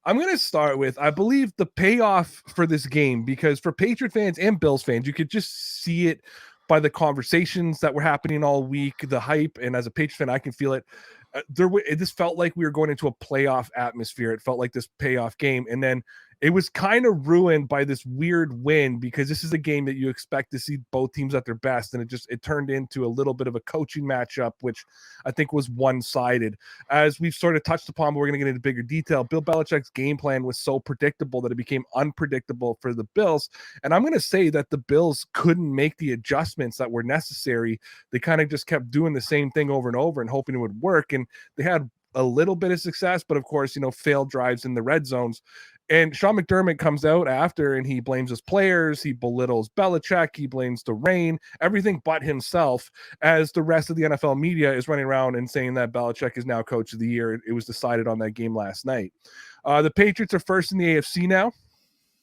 I'm going to start with, I believe, the payoff for this game, because for Patriot fans and Bills fans, you could just see it by the conversations that were happening all week, the hype. And as a Patriot fan, I can feel it. This felt like we were going into a playoff atmosphere. It felt like this payoff game. And then it was kind of ruined by this weird win, because this is a game that you expect to see both teams at their best. And it turned into a little bit of a coaching matchup, which I think was one-sided. As we've sort of touched upon, but we're going to get into bigger detail, Bill Belichick's game plan was so predictable that it became unpredictable for the Bills. And I'm going to say that the Bills couldn't make the adjustments that were necessary. They kind of just kept doing the same thing over and over and hoping it would work. And they had a little bit of success, but of course, failed drives in the red zones. And Sean McDermott comes out after and he blames his players. He belittles Belichick. He blames the rain, everything but himself, as the rest of the NFL media is running around and saying that Belichick is now coach of the year. It was decided on that game last night. The Patriots are first in the AFC now.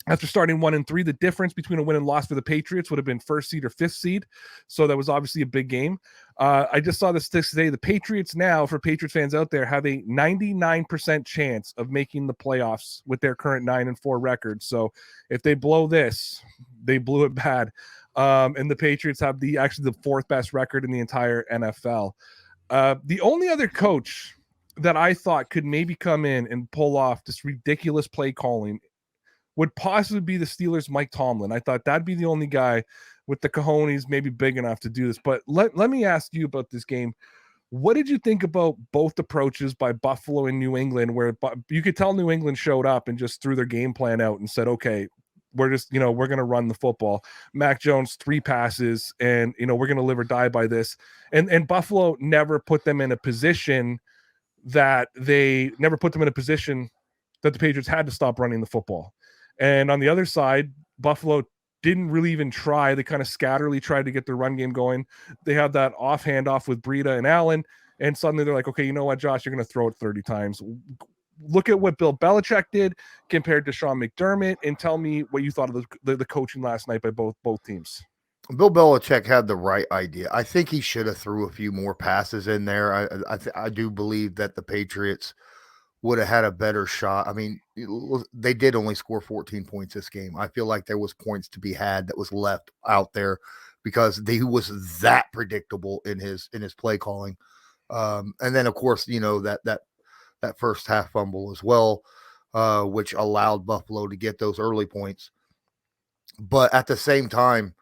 After starting 1-3, the difference between a win and loss for the Patriots would have been first seed or fifth seed. So that was obviously a big game. I just saw the statistics today. The Patriots now, for Patriots fans out there, have a 99% chance of making the playoffs with their current 9-4 record. So if they blow this, they blew it bad. And the Patriots have actually the fourth best record in the entire NFL. The only other coach that I thought could maybe come in and pull off this ridiculous play calling would possibly be the Steelers' Mike Tomlin. I thought that'd be the only guy with the cojones maybe big enough to do this. But let me ask you about this game. What did you think about both approaches by Buffalo and New England, where you could tell New England showed up and just threw their game plan out and said, okay, we're just, we're going to run the football. Mac Jones, 3 passes, and, we're going to live or die by this. And Buffalo never put them in a position that the Patriots had to stop running the football. And on the other side, Buffalo didn't really even try. They kind of scatterly tried to get their run game going. They had that off handoff with Breida and Allen, and suddenly they're like, okay, you know what, Josh, you're going to throw it 30 times. Look at what Bill Belichick did compared to Sean McDermott, and tell me what you thought of the coaching last night by both teams. Bill Belichick had the right idea. I think he should have threw a few more passes in there. I do believe that the Patriots would have had a better shot. I mean, they did only score 14 points this game. I feel like there was points to be had that was left out there because he was that predictable in his play calling. And then of course, that first half fumble as well, which allowed Buffalo to get those early points. But at the same time,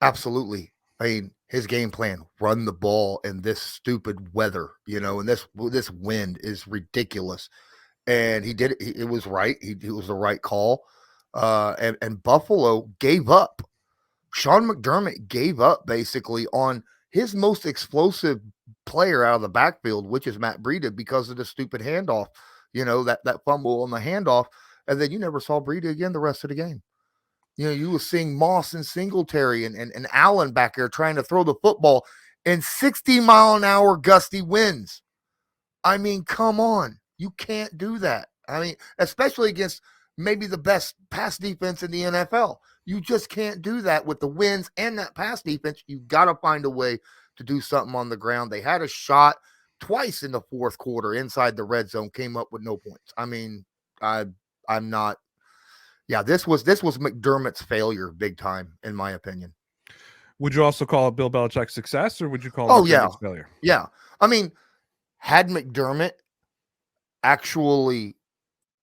absolutely. I mean, his game plan, run the ball in this stupid weather, and this wind is ridiculous. And he did it. It was right. It was the right call. And Buffalo gave up. Sean McDermott gave up basically on his most explosive player out of the backfield, which is Matt Breida, because of the stupid handoff, that fumble on the handoff. And then you never saw Breida again the rest of the game. You were seeing Moss and Singletary and Allen back there trying to throw the football in 60-mile-an-hour gusty winds. I mean, come on. You can't do that. I mean, especially against maybe the best pass defense in the NFL. You just can't do that with the winds and that pass defense. You got to find a way to do something on the ground. They had a shot twice in the fourth quarter inside the red zone, came up with no points. I mean, I'm not. Yeah, this was McDermott's failure big time, in my opinion. Would you also call it Bill Belichick's success, or would you call it McDermott's failure? Yeah. I mean, had McDermott actually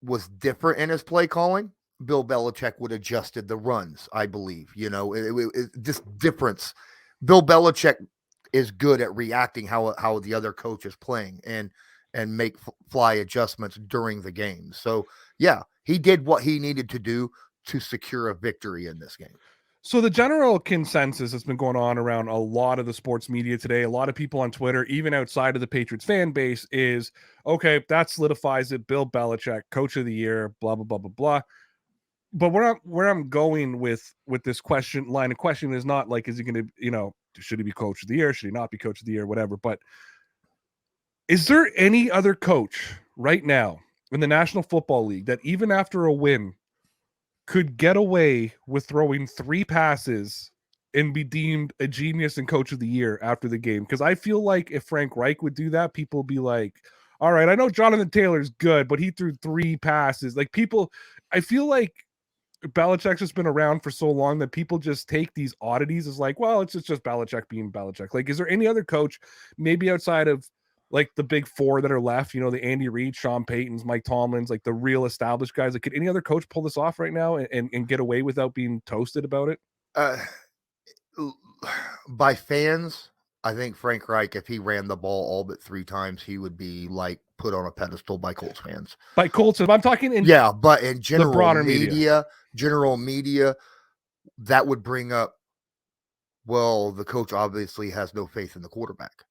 was different in his play calling, Bill Belichick would have adjusted the runs, I believe. This difference. Bill Belichick is good at reacting how the other coach is playing and make fly adjustments during the game. So, yeah, he did what he needed to do to secure a victory in this game. So the general consensus that's been going on around a lot of the sports media today, a lot of people on Twitter, even outside of the Patriots fan base, is, okay, that solidifies it. Bill Belichick, coach of the year, blah, blah, blah, blah, blah. But where I'm going with this line of questioning is not like, is he going to, should he be coach of the year? Should he not be coach of the year? Whatever. But is there any other coach right now in the National Football League that even after a win could get away with throwing 3 passes and be deemed a genius and coach of the year after the game? Because I feel like if Frank Reich would do that, people would be like, all right, I know Jonathan Taylor's good, but he threw 3 passes. Like people, I feel like Belichick's just been around for so long that people just take these oddities as like, well, it's just Belichick being Belichick. Like, is there any other coach, maybe outside of like the big 4 that are left, you know, the Andy Reid, Sean Paytons, Mike Tomlins, like the real established guys, like could any other coach pull this off right now and get away without being toasted about it? Uh, by fans, I think Frank Reich, if he ran the ball all but 3 times, he would be like put on a pedestal by Colts fans. By Colts, I'm talking in Yeah, but in the broader media. general media, that would bring up, well, the coach obviously has no faith in the quarterback.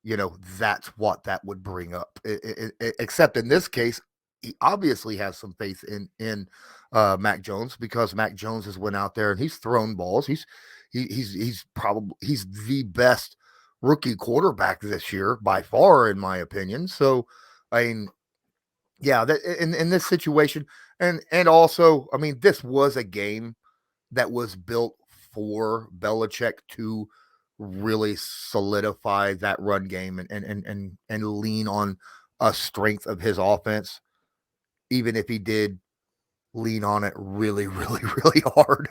You know, that's what that would bring up. Except in this case, he obviously has some faith in Mac Jones, because Mac Jones has went out there and he's thrown balls. He's probably he's the best rookie quarterback this year by far, in my opinion. So, I mean, yeah, that in this situation, and also, I mean, this was a game that was built for Belichick to really solidify that run game and lean on a strength of his offense, even if he did lean on it really, really, really hard.